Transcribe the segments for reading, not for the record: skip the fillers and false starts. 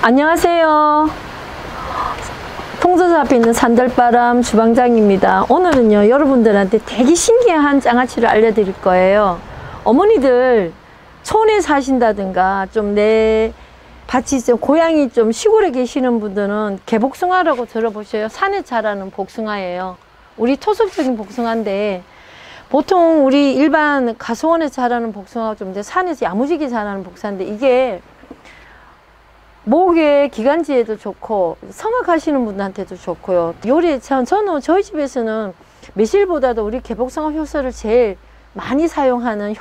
안녕하세요. 통도사 앞에 있는 산들바람 주방장입니다. 오늘은요, 여러분들한테 되게 신기한 장아찌를 알려드릴 거예요. 어머니들 촌에 사신다든가 좀 내 밭이 좀 고향이 좀 시골에 계시는 분들은 개복숭아라고 들어보셔요. 산에 자라는 복숭아예요. 우리 토속적인 복숭아인데 보통 우리 일반 가수원에서 자라는 복숭아가 좀 산에서 야무지게 자라는 복숭아인데 이게 목에 기관지에도 좋고 성악하시는 분들한테도 좋고요. 요리에 저는 저희 집에서는 매실보다도 우리 개복숭아 효소를 제일 많이 사용하는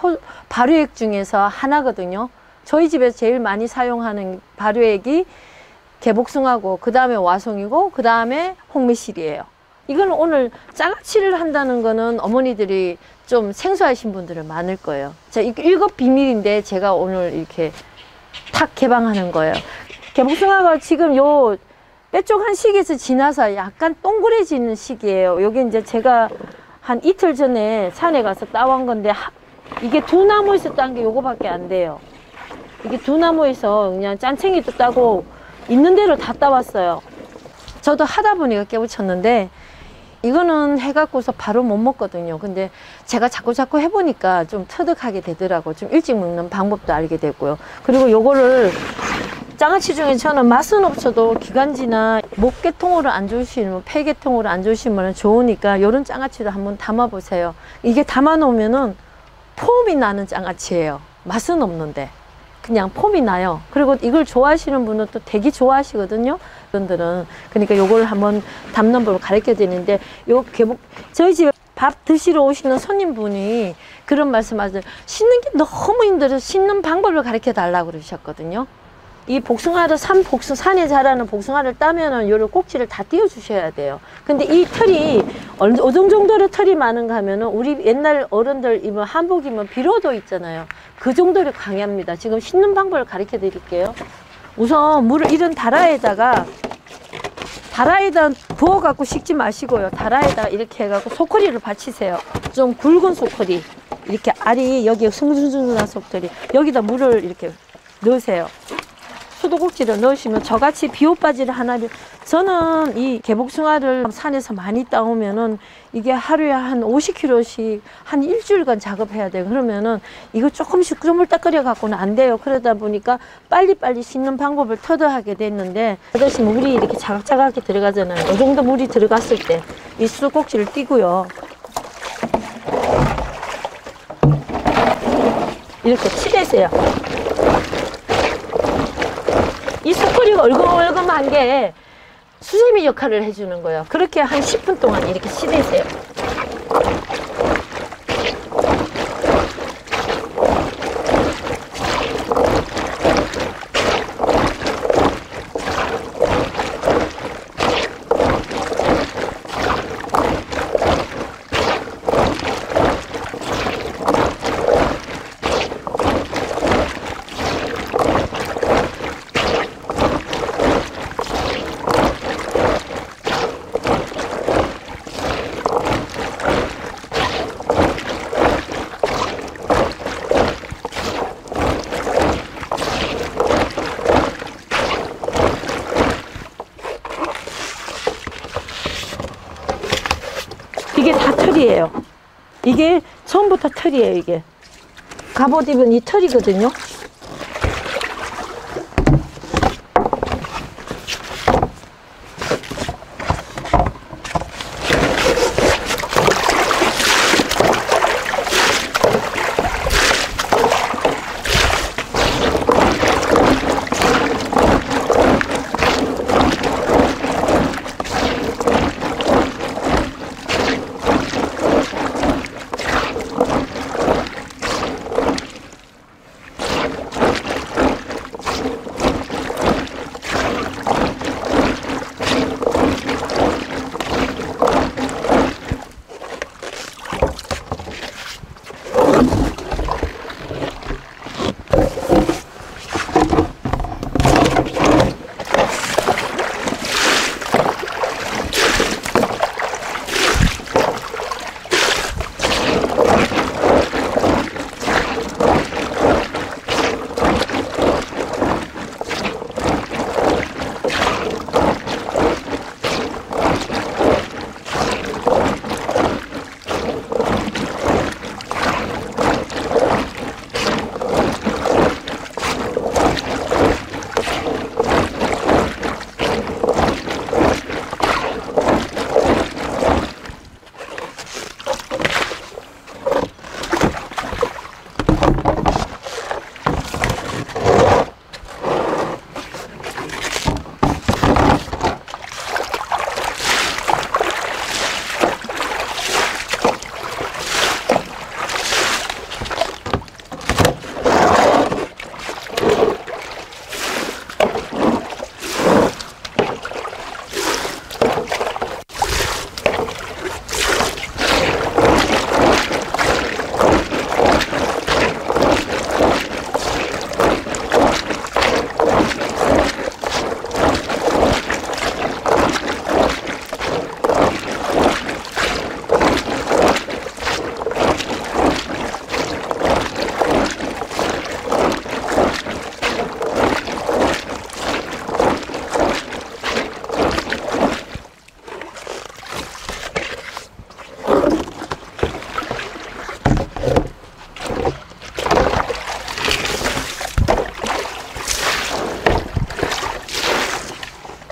발효액 중에서 하나거든요. 저희 집에서 제일 많이 사용하는 발효액이 개복숭아고 그 다음에 와송이고 그 다음에 홍매실이에요. 이건 오늘 장아찌를 한다는 거는 어머니들이 좀 생소하신 분들은 많을 거예요. 자, 일곱 비밀인데 제가 오늘 이렇게 탁 개방하는 거예요. 개복숭아가 지금 요 빼쪽한 시기에서 지나서 약간 동그래지는 시기예요. 요게 이제 제가 한 이틀 전에 산에 가서 따온 건데 이게 두 나무에서 딴 게 요거밖에 안 돼요. 이게 두 나무에서 그냥 짠챙이도 따고 있는 대로 다 따왔어요. 저도 하다 보니까 깨우쳤는데 이거는 해갖고서 바로 못 먹거든요. 근데 제가 자꾸 해보니까 좀 터득하게 되더라고. 좀 일찍 먹는 방법도 알게 됐고요. 그리고 요거를 장아찌 중에 저는 맛은 없어도 기관지나 목계통으로 안 좋으시면 폐계통으로 안 좋으시면 좋으니까 요런 장아찌도 한번 담아 보세요. 이게 담아 놓으면은 폼이 나는 장아찌예요. 맛은 없는데 그냥 폼이 나요. 그리고 이걸 좋아하시는 분은 또 되게 좋아하시거든요. 분들은 그러니까 요걸 한번 담는 법을 가르쳐 드리는데 요 저희 집에 밥 드시러 오시는 손님분이 그런 말씀하세요. 씻는 게 너무 힘들어서 씻는 방법을 가르쳐 달라고 그러셨거든요. 이 복숭아를 산에 자라는 복숭아를 따면은 요런 꼭지를 다 띄워 주셔야 돼요. 근데 이 털이 어느 정도로 털이 많은가 하면은 우리 옛날 어른들 입은 한복 입으면 비로도 있잖아요. 그 정도로 강합니다. 지금 씻는 방법을 가르쳐 드릴게요. 우선 물을 이런 다라에다가 부어 갖고 씻지 마시고요. 다라에다가 이렇게 해 갖고 소쿠리를 받치세요. 좀 굵은 소쿠리. 이렇게 알이 여기 숭숭숭숭한 소쿠리. 여기다 물을 이렇게 넣으세요. 수도꼭지를 넣으시면 저같이 비옷바지를 하나를 저는 이 개복숭아를 산에서 많이 따오면은 이게 하루에 한 50kg씩 한 일주일간 작업해야 돼요. 그러면은 이거 조금씩 끄물딱 끓여 갖고는 안 돼요. 그러다 보니까 빨리빨리 씻는 방법을 터득하게 됐는데 아저씨 물이 이렇게 자각자각하게 들어가잖아요. 이 정도 물이 들어갔을 때 이 수도꼭지를 띄고요. 이렇게 치대세요. 이 소쿠리가 얼금얼금한 게 수세미 역할을 해주는 거예요. 그렇게 한 10분 동안 이렇게 치대세요. 이게 다 털이에요. 이게 처음부터 털이에요. 이게 갑옷 입은 이 털이거든요.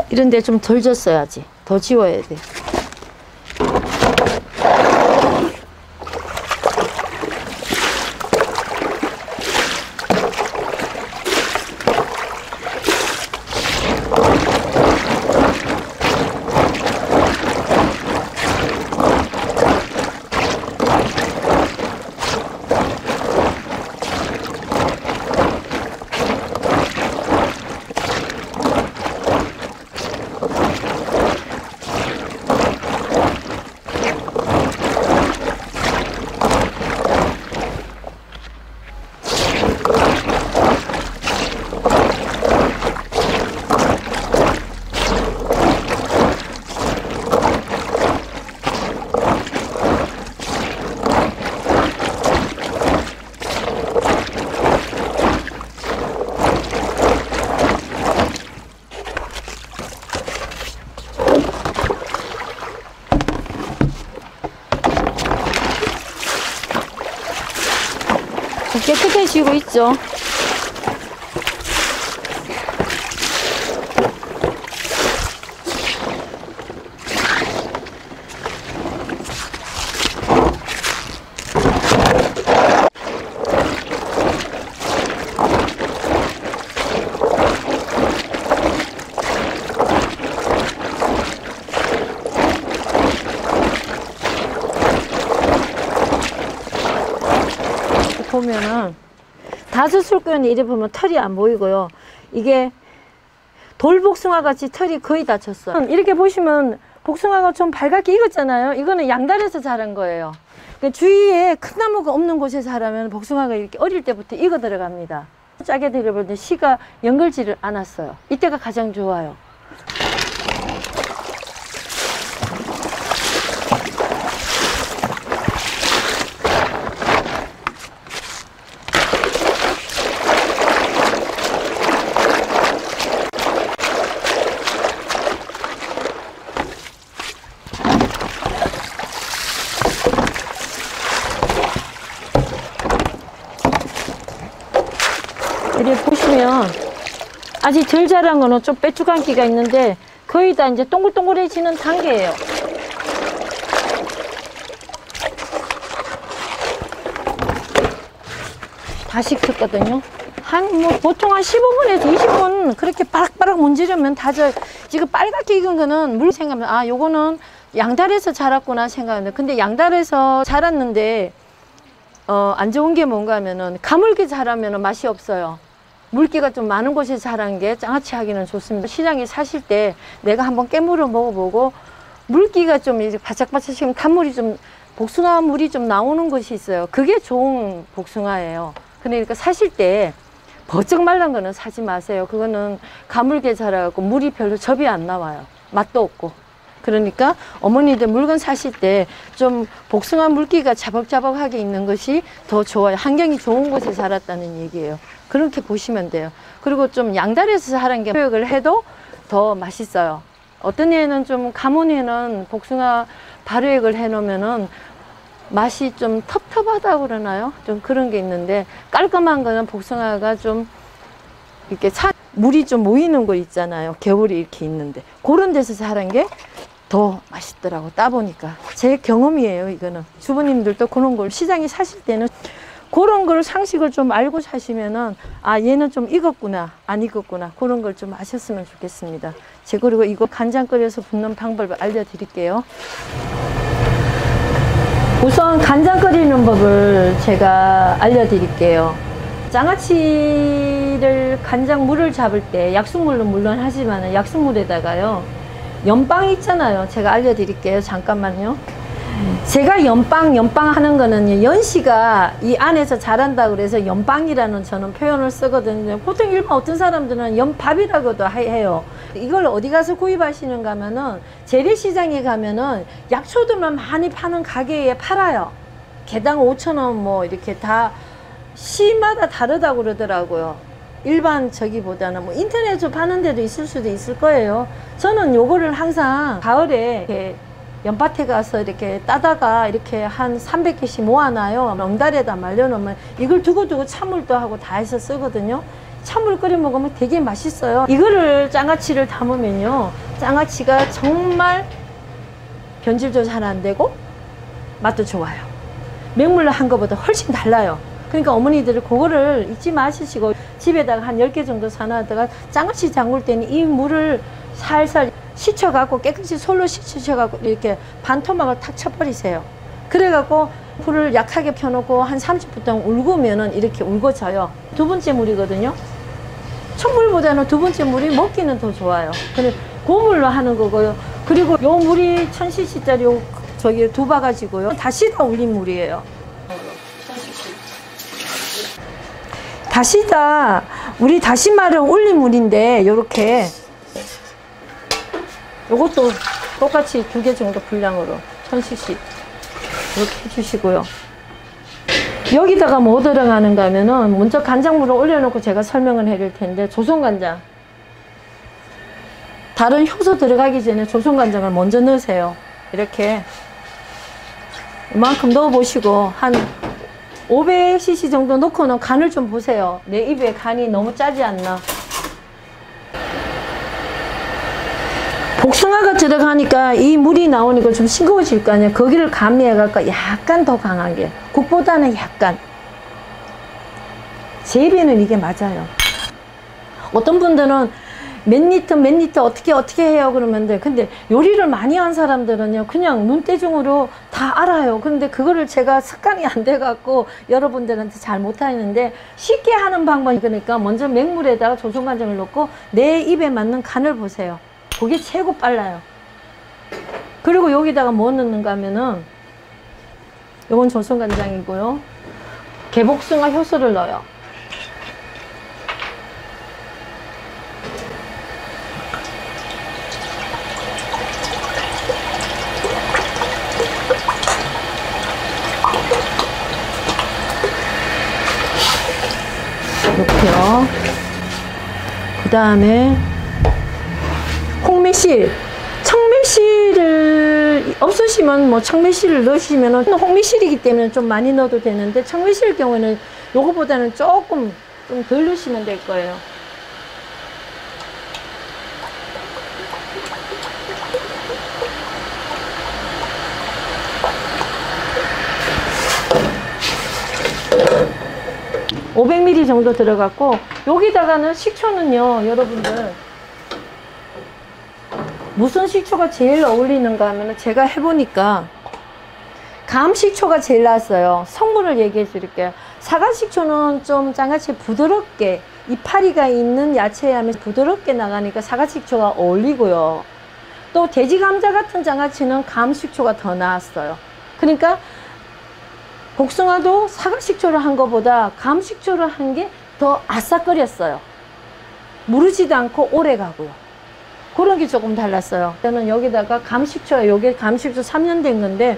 이런데 좀 덜 졌어야지. 더 지워야 돼. 깨끗해지고 있죠. 보면은 다섯술 끓였는데 이래 보면 털이 안 보이고요. 이게 돌복숭아 같이 털이 거의 다 쳤어요. 이렇게 보시면 복숭아가 좀 밝게 익었잖아요. 이거는 양달에서 자란 거예요. 그러니까 주위에 큰 나무가 없는 곳에 자라면 복숭아가 이렇게 어릴 때부터 익어 들어갑니다. 짜게 들여보는데 씨가 연결지를 않았어요. 이때가 가장 좋아요. 이렇게 보시면 아직 덜 자란 거는 좀 빼쭉한기가 있는데 거의 다 이제 동글동글해지는 단계예요. 다 식혔거든요. 보통 한 15분에서 20분 그렇게 바락바락 문지르면 다 져. 지금 빨갛게 익은 거는 물 생각하면 아 요거는 양달에서 자랐구나 생각하는데, 근데 양달에서 자랐는데 안 좋은 게 뭔가 하면은 가물게 자라면 맛이 없어요. 물기가 좀 많은 곳에 자란 게 장아찌 하기는 좋습니다. 시장에 사실 때 내가 한번 깨물어 먹어보고 물기가 좀 이제 바짝바짝 지금 단물이 좀 복숭아 물이 좀 나오는 것이 있어요. 그게 좋은 복숭아예요. 그러니까 사실 때 버쩍 말란 거는 사지 마세요. 그거는 가물게 자라갖고 물이 별로 접이 안 나와요. 맛도 없고. 그러니까 어머니들 물건 사실 때 좀 복숭아 물기가 자벅자벅하게 있는 것이 더 좋아요. 환경이 좋은 곳에 자랐다는 얘기예요. 그렇게 보시면 돼요. 그리고 좀 양달에서 자란 게 표역을 해도 더 맛있어요. 어떤 애는 좀 가문 애는 복숭아 발효액을 해 놓으면은 맛이 좀 텁텁하다고 그러나요? 좀 그런 게 있는데, 깔끔한 거는 복숭아가 좀 이렇게 물이 좀 모이는 거 있잖아요. 겨울이 이렇게 있는데 그런 데서 자란 게 더 맛있더라고. 따보니까 제 경험이에요. 이거는 주부님들도 그런 걸 시장에 사실 때는 그런 걸 상식을 좀 알고 사시면은 아 얘는 좀 익었구나 안 익었구나 그런 걸 좀 아셨으면 좋겠습니다. 제가 그리고 이거 간장 끓여서 붓는 방법을 알려드릴게요. 우선 간장 끓이는 법을 제가 알려드릴게요. 장아찌를 간장 물을 잡을 때 약수물로 물론 하지만 약수물에다가요 연빵 있잖아요. 제가 알려드릴게요. 잠깐만요. 제가 연빵 하는 거는 연씨가 이 안에서 자란다 그래서 연빵이라는 저는 표현을 쓰거든요. 보통 일반 어떤 사람들은 연밥이라고도 해요. 이걸 어디 가서 구입하시는가 하면은 재래시장에 가면은 약초들만 많이 파는 가게에 팔아요. 개당 5,000원 뭐 이렇게 다 시마다 다르다고 그러더라고요. 일반 저기보다는 뭐 인터넷으로 파는 데도 있을 수도 있을 거예요. 저는 요거를 항상 가을에 이렇게 연밭에 가서 이렇게 따다가 이렇게 한 300개씩 모아놔요. 엉달에다 말려놓으면 이걸 두고두고 찬물도 하고 다 해서 쓰거든요. 찬물 끓여 먹으면 되게 맛있어요. 이거를 장아찌를 담으면요, 장아찌가 정말 변질도 잘 안 되고 맛도 좋아요. 맹물로 한 것보다 훨씬 달라요. 그러니까 어머니들이 그거를 잊지 마시고 집에다가 한 10개 정도 사놔다가 장아찌 담글 때는 이 물을 살살 씻혀갖고 깨끗이 솔로 씻으셔갖고 이렇게 반토막을 탁 쳐버리세요. 그래갖고 불을 약하게 펴놓고 한 30분 동안 울구면은 이렇게 울궈져요. 두 번째 물이거든요. 첫 물보다는 두 번째 물이 먹기는 더 좋아요. 근데 고물로 하는 거고요. 그리고 요 물이 1000cc짜리 요 저기 두 바가지고요. 다시다 울린 물이에요. 다시다, 우리 다시마를 울린 물인데 요렇게 요것도 똑같이 2개 정도 분량으로 1000cc 이렇게 해주시고요. 여기다가 뭐 들어가는가 하면은 먼저 간장물을 올려놓고 제가 설명을 해드릴 텐데, 조선간장, 다른 효소 들어가기 전에 조선간장을 먼저 넣으세요. 이렇게 이만큼 넣어 보시고 한 500cc 정도 넣고는 간을 좀 보세요. 내 입에 간이 너무 짜지 않나. 복숭아가 들어가니까 이 물이 나오니까 좀 싱거워질 거 아니에요. 거기를 감미해갖고 약간 더 강하게, 국보다는 약간. 제 입에는 이게 맞아요. 어떤 분들은 몇 리터 어떻게 해요 그러면 돼. 근데 요리를 많이 한 사람들은요 그냥 눈대중으로 다 알아요. 근데 그거를 제가 습관이 안 돼 갖고 여러분들한테 잘 못하는데, 쉽게 하는 방법이, 그러니까 먼저 맹물에다가 조선간장을 넣고 내 입에 맞는 간을 보세요. 그게 최고 빨라요. 그리고 여기다가 뭐 넣는가 하면은 요건 조선간장이고요, 개복숭아 효소를 넣어요. 이렇게요. 그 다음에 홍매실, 청매실을 없으시면 뭐 청매실을 넣으시면은, 홍매실이기 때문에 좀 많이 넣어도 되는데 청매실 경우에는 요거보다는 조금 좀 덜 넣으시면 될 거예요. (500ml) 정도 들어갔고, 여기다가는 식초는요, 여러분들 무슨 식초가 제일 어울리는가 하면, 제가 해보니까 감식초가 제일 낫어요. 성분을 얘기해 드릴게요. 사과식초는 좀 장아찌 부드럽게, 이파리가 있는 야채에 하면 부드럽게 나가니까 사과식초가 어울리고요. 또 돼지감자 같은 장아찌는 감식초가 더 나았어요. 그러니까 복숭아도 사과식초를 한 것보다 감식초를 한 게 더 아싸거렸어요. 무르지도 않고 오래 가고요. 그런 게 조금 달랐어요. 저는 여기다가 감식초에, 요게 감식초 3년 된 건데,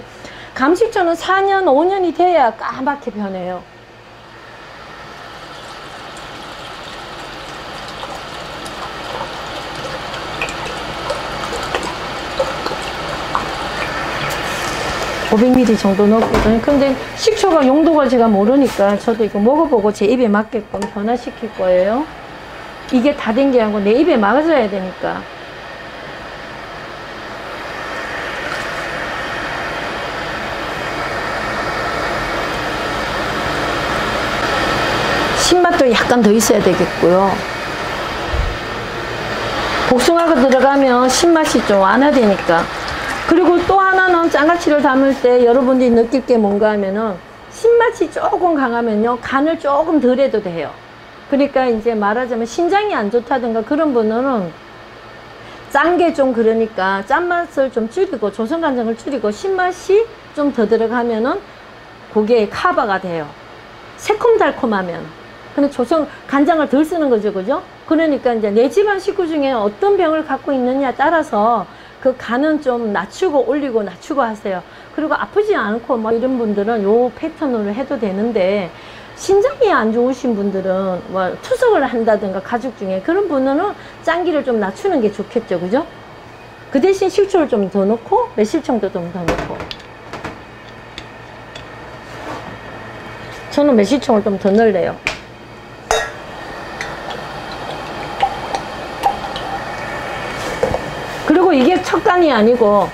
감식초는 4년, 5년이 돼야 까맣게 변해요. (500ml) 정도 넣었거든요. 근데 식초가 용도가 제가 모르니까 저도 이거 먹어보고 제 입에 맞게끔 변화시킬 거예요. 이게 다 된 게 아니고 내 입에 맞아야 되니까. 신맛도 약간 더 있어야 되겠고요. 복숭아가 들어가면 신맛이 좀 완화되니까. 그리고 또 하나는 장아찌를 담을 때 여러분들이 느낄 게 뭔가 하면은, 신맛이 조금 강하면요 간을 조금 덜 해도 돼요. 그러니까 이제 말하자면 신장이 안 좋다든가 그런 분들은 짠 게 좀, 그러니까 짠맛을 좀 줄이고 조선간장을 줄이고 신맛이 좀 더 들어가면은 그게 커버가 돼요. 새콤달콤하면. 근데 간장을 덜 쓰는 거죠, 그죠? 그러니까 이제 내 집안 식구 중에 어떤 병을 갖고 있느냐에 따라서 그 간은 좀 낮추고 올리고 낮추고 하세요. 그리고 아프지 않고 뭐 이런 분들은 요 패턴으로 해도 되는데, 신장이 안 좋으신 분들은 뭐 투석을 한다든가 가족 중에 그런 분들은 짠기를 좀 낮추는 게 좋겠죠, 그죠? 그 대신 식초를 좀 더 넣고 매실청도 좀 더 넣고. 저는 매실청을 좀 더 넣을래요. 그리고 이게 척간이 아니고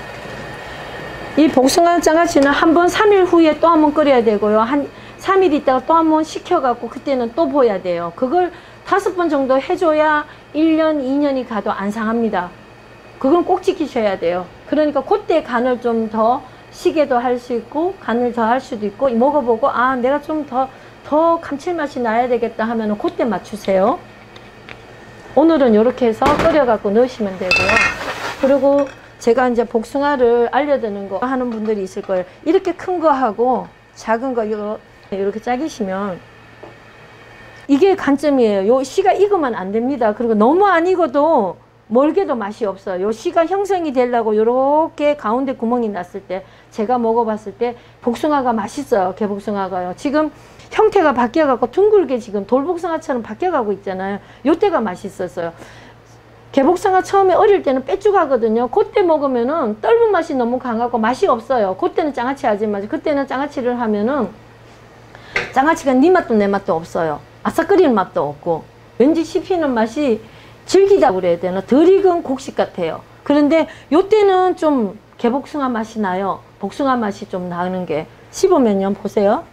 이 복숭아 장아찌는 한 번 3일 후에 또 한 번 끓여야 되고요. 한 3일 있다가 또 한 번 식혀갖고 그때는 또 보야 돼요. 그걸 5번 정도 해줘야 1년, 2년이 가도 안 상합니다. 그건 꼭 지키셔야 돼요. 그러니까 그때 간을 좀 더 시게도 할 수 있고 간을 더 할 수도 있고 먹어보고 아 내가 좀 더 감칠맛이 나야 되겠다 하면은 그때 맞추세요. 오늘은 이렇게 해서 끓여갖고 넣으시면 되고요. 그리고 제가 이제 복숭아를 알려드리는 거 하는 분들이 있을 거예요. 이렇게 큰 거 하고 작은 거 이렇게 짜기시면 이게 관점이에요. 요 씨가 익으면 안 됩니다. 그리고 너무 안 익어도 멀게도 맛이 없어요. 요 씨가 형성이 되려고 이렇게 가운데 구멍이 났을 때 제가 먹어봤을 때 복숭아가 맛있어요. 개복숭아가요. 지금 형태가 바뀌어갖고 둥글게 지금 돌복숭아처럼 바뀌어가고 있잖아요. 요때가 맛있었어요. 개복숭아 처음에 어릴 때는 빼쭉하거든요. 그때 먹으면은 떫은 맛이 너무 강하고 맛이 없어요. 그때는 장아찌 하지 마지. 그때는 장아찌를 하면은 장아찌가 네 맛도 내 맛도 없어요. 아삭거리는 맛도 없고 왠지 씹히는 맛이 질기다고 그래야 되나? 덜 익은 곡식 같아요. 그런데 요때는 좀 개복숭아 맛이 나요. 복숭아 맛이 좀 나는 게 씹으면요 보세요.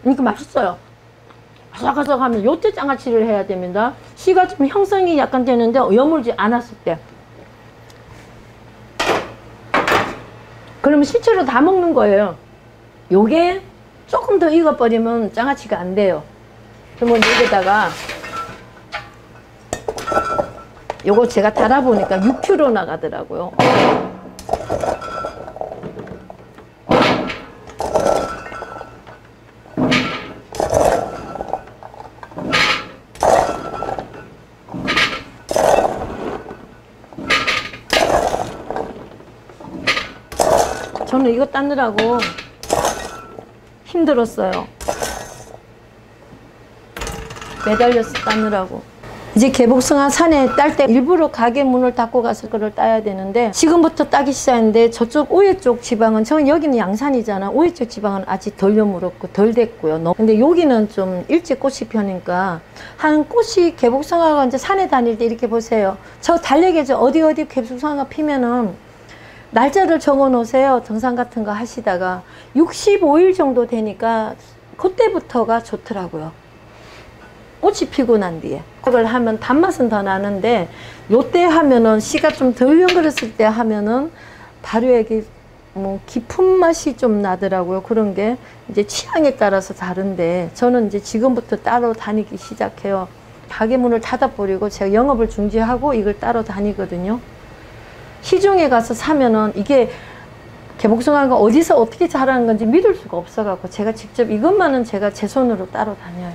그러니까 맛있어요. 아삭아삭하면 요때 장아찌를 해야 됩니다. 씨가 좀 형성이 약간 되는데 여물지 않았을 때. 그러면 실제로 다 먹는 거예요. 요게 조금 더 익어버리면 장아찌가 안 돼요. 그러면 여기다가 요거 제가 달아보니까 6kg 나가더라고요. 저는 이거 따느라고 힘들었어요. 매달려서 따느라고. 이제 개복숭아 산에 딸 때 일부러 가게 문을 닫고 가서 그걸 따야 되는데 지금부터 따기 시작했는데 저쪽 오해 쪽 지방은 저는 여기는 양산이잖아. 오해 쪽 지방은 아직 덜 여물었고 덜 됐고요. 근데 여기는 좀 일찍 꽃이 피니까 한 꽃이 개복숭아가 이제 산에 다닐 때 이렇게 보세요. 저 달력에 어디 개복숭아가 피면은 날짜를 적어 놓으세요. 등산 같은 거 하시다가 65일 정도 되니까 그때부터가 좋더라고요. 꽃이 피고 난 뒤에 그걸 하면 단맛은 더 나는데 요때 하면은 씨가 좀 덜 연그렸을 때 하면은 발효액이 뭐 깊은 맛이 좀 나더라고요. 그런 게 이제 취향에 따라서 다른데 저는 이제 지금부터 따로 다니기 시작해요. 가게 문을 닫아버리고 제가 영업을 중지하고 이걸 따로 다니거든요. 시중에 가서 사면은 이게 개복숭아가 어디서 어떻게 자라는 건지 믿을 수가 없어갖고 제가 직접 이것만은 제가 제 손으로 따로 다녀요.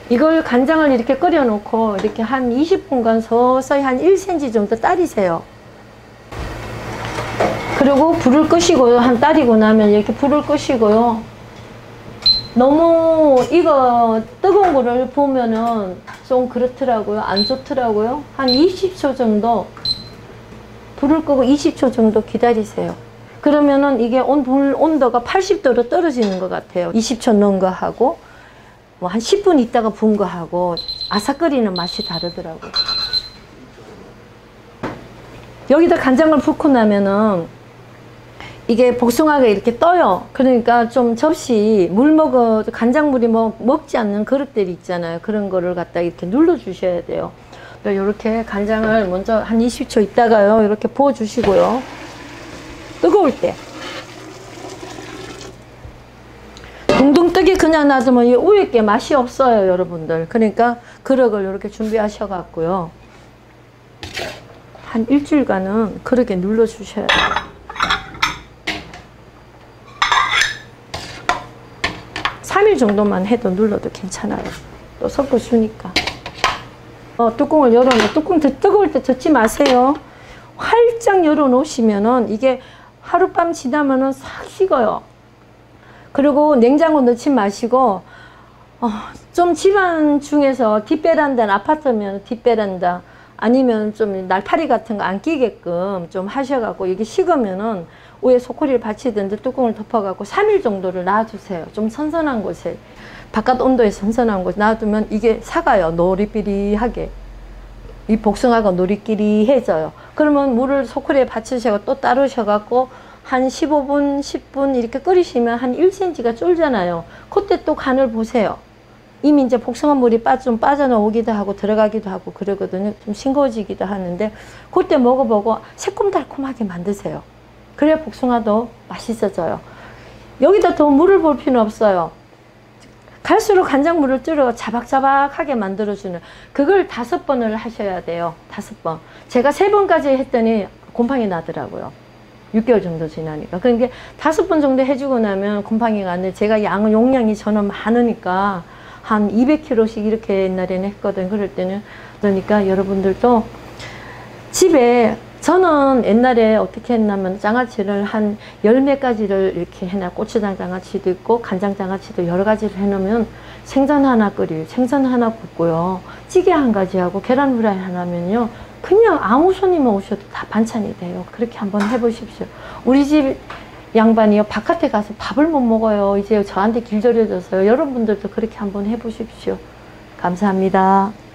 이걸 간장을 이렇게 끓여 놓고 이렇게 한 20분간 서서히 한 1cm 정도 따리세요. 그리고 불을 끄시고요. 한 따리고 나면 이렇게 불을 끄시고요. 너무 이거 뜨거운 거를 보면은 좀 그렇더라고요. 안 좋더라고요. 한 20초 정도 불을 끄고 20초 정도 기다리세요. 그러면은 이게 불 온도가 80도로 떨어지는 것 같아요. 20초 넣은 거 하고 뭐 한 10분 있다가 부은 거 하고 아삭거리는 맛이 다르더라고요. 여기다 간장을 붓고 나면은 이게 복숭아가 이렇게 떠요. 그러니까 좀 접시 물 먹어 간장물이 먹지 않는 그릇들이 있잖아요. 그런 거를 갖다 이렇게 눌러 주셔야 돼요. 이렇게 간장을 먼저 한 20초 있다가요 이렇게 부어 주시고요. 뜨거울 때 둥둥 뜨게 그냥 놔두면 이 우유께 맛이 없어요, 여러분들. 그러니까 그릇을 이렇게 준비하셔 갖고요 한 일주일간은 그렇게 눌러 주셔야 돼요. 삼 일 정도만 해도 눌러도 괜찮아요. 또 섞어 주니까. 뚜껑을 열어놓고 뚜껑 뜨거울 때 젓지 마세요. 활짝 열어 놓으시면은 이게 하룻밤 지나면은 싹 식어요. 그리고 냉장고 넣지 마시고 좀 집안 중에서 뒷베란다, 아파트면 뒷베란다 아니면 좀 날파리 같은 거 안 끼게끔 좀 하셔갖고 이게 식으면은 위에 소쿠리를 받치든지 뚜껑을 덮어갖고 3일 정도를 놔주세요. 좀 선선한 곳에 바깥 온도에 선선한 곳에 놔두면 이게 사가요. 노리비리하게. 이 복숭아가 노리끼리해져요. 그러면 물을 소쿠리에 받치셔서 또 따르셔갖고 한 15분, 10분 이렇게 끓이시면 한 1cm가 쫄잖아요. 그때 또 간을 보세요. 이미 이제 복숭아 물이 좀 빠져나오기도 하고 들어가기도 하고 그러거든요. 좀 싱거워지기도 하는데 그때 먹어보고 새콤달콤하게 만드세요. 그래야 복숭아도 맛있어져요. 여기다 더 물을 볼 필요는 없어요. 갈수록 간장물을 줄여 자박자박하게 만들어주는 그걸 5번을 하셔야 돼요. 5번. 제가 3번까지 했더니 곰팡이 나더라고요. 6개월 정도 지나니까. 그러니까 5번 정도 해주고 나면 곰팡이가 안 돼. 제가 용량이 저는 많으니까 한 200kg씩 이렇게 옛날에는 했거든. 그럴 때는. 그러니까 여러분들도 집에 저는 옛날에 어떻게 했냐면 장아찌를 한 10몇 가지를 이렇게 해놔. 고추장 장아찌도 있고 간장 장아찌도 여러 가지를 해놓으면 생선 하나 생선 하나 굽고요. 찌개 한 가지 하고 계란 후라이 하나면요. 그냥 아무 손님 오셔도 다 반찬이 돼요. 그렇게 한번 해보십시오. 우리 집 양반이요. 바깥에 가서 밥을 못 먹어요. 이제 저한테 길들여져서요. 여러분들도 그렇게 한번 해보십시오. 감사합니다.